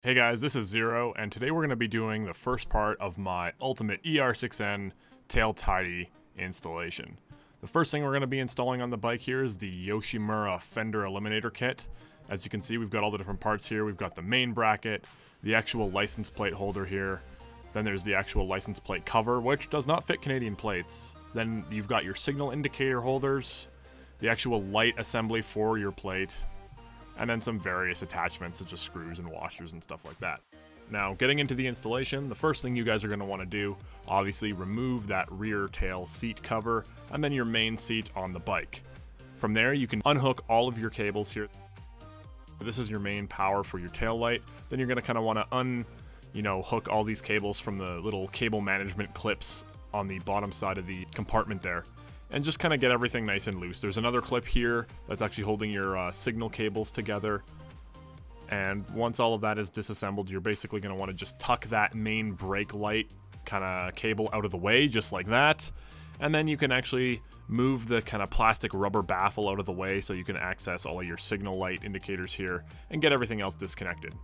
Hey guys, this is Zero, and today we're going to be doing the first part of my ultimate ER-6n tail tidy installation. The first thing we're going to be installing on the bike here is the Yoshimura Fender Eliminator Kit. As you can see, we've got all the different parts here. We've got the main bracket, the actual license plate holder here, then there's the actual license plate cover, which does not fit Canadian plates. Then you've got your signal indicator holders, the actual light assembly for your plate, and then some various attachments such as screws and washers and stuff like that. Now, getting into the installation, the first thing you guys are going to want to do, obviously remove that rear tail seat cover and then your main seat on the bike. From there, you can unhook all of your cables here. This is your main power for your tail light. Then you're going to kind of want to hook all these cables from the little cable management clips on the bottom side of the compartment there, and just kind of get everything nice and loose. There's another clip here that's actually holding your signal cables together. And once all of that is disassembled, you're basically going to want to just tuck that main brake light kind of cable out of the way, just like that. And then you can actually move the kind of plastic rubber baffle out of the way so you can access all of your signal light indicators here and get everything else disconnected.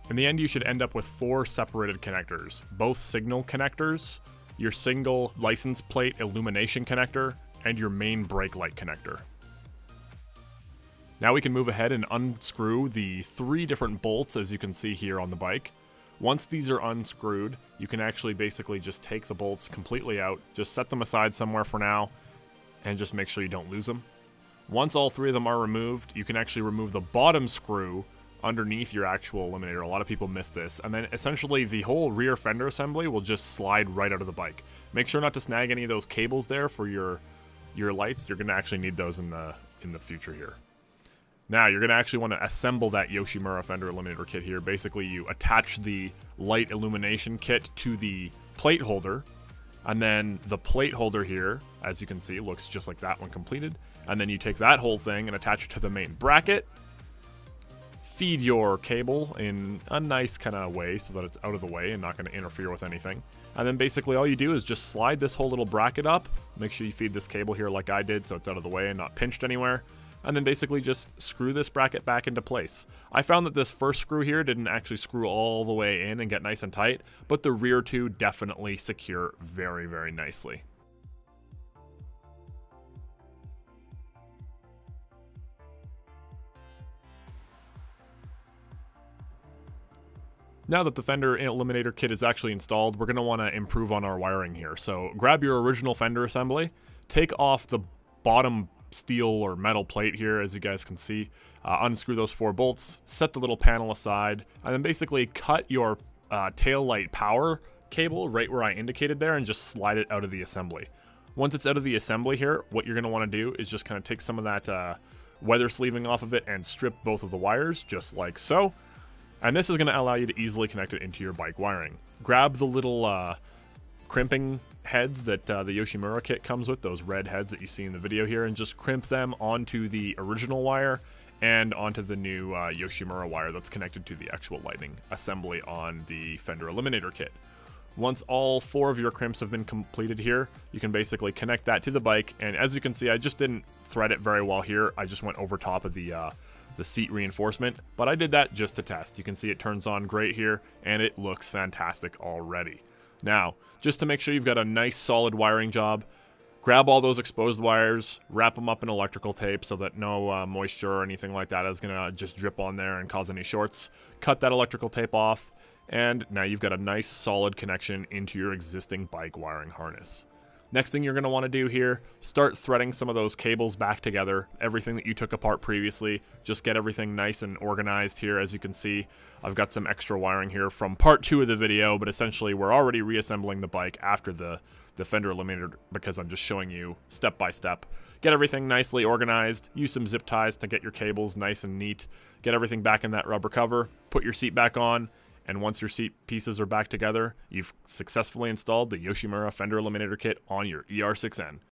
In the end, you should end up with 4 separated connectors, both signal connectors, your single license plate illumination connector, and your main brake light connector. Now we can move ahead and unscrew the 3 different bolts as you can see here on the bike. Once these are unscrewed, you can actually basically just take the bolts completely out, just set them aside somewhere for now, and just make sure you don't lose them. Once all 3 of them are removed, you can actually remove the bottom screw underneath your actual eliminator. A lot of people miss this, and then essentially the whole rear fender assembly will just slide right out of the bike. Make sure not to snag any of those cables there for your lights. You're going to actually need those in the future here. Now you're going to actually want to assemble that Yoshimura Fender Eliminator Kit here. Basically, you attach the light illumination kit to the plate holder, and then the plate holder here, as you can see, looks just like that when completed. And then you take that whole thing and attach it to the main bracket. Feed your cable in a nice kind of way so that it's out of the way and not going to interfere with anything. And then basically all you do is just slide this whole little bracket up. Make sure you feed this cable here like I did so it's out of the way and not pinched anywhere. And then basically just screw this bracket back into place. I found that this first screw here didn't actually screw all the way in and get nice and tight, but the rear 2 definitely secure very, very nicely. Now that the Fender Eliminator Kit is actually installed, we're going to want to improve on our wiring here. So grab your original Fender assembly, take off the bottom steel or metal plate here, as you guys can see, unscrew those 4 bolts, set the little panel aside, and then basically cut your tail light power cable right where I indicated there and just slide it out of the assembly. Once it's out of the assembly here, what you're going to want to do is just kind of take some of that weather sleeving off of it and strip both of the wires, just like so. And this is going to allow you to easily connect it into your bike wiring. Grab the little crimping heads that the Yoshimura kit comes with, those red heads that you see in the video here, and just crimp them onto the original wire and onto the new Yoshimura wire that's connected to the actual lighting assembly on the Fender Eliminator Kit. Once all 4 of your crimps have been completed here, you can basically connect that to the bike, and as you can see, I just didn't thread it very well here. I just went over top of the seat reinforcement, but I did that just to test. You can see it turns on great here, and it looks fantastic already. Now, just to make sure you've got a nice solid wiring job, grab all those exposed wires, wrap them up in electrical tape so that no moisture or anything like that is going to just drip on there and cause any shorts. Cut that electrical tape off, and now you've got a nice solid connection into your existing bike wiring harness. Next thing you're going to want to do here, start threading some of those cables back together, everything that you took apart previously. Just get everything nice and organized here. As you can see, I've got some extra wiring here from part 2 of the video, but essentially we're already reassembling the bike after the Fender Eliminator because I'm just showing you step by step. Get everything nicely organized, use some zip ties to get your cables nice and neat, get everything back in that rubber cover, put your seat back on, and once your seat pieces are back together, you've successfully installed the Yoshimura Fender Eliminator Kit on your ER-6n.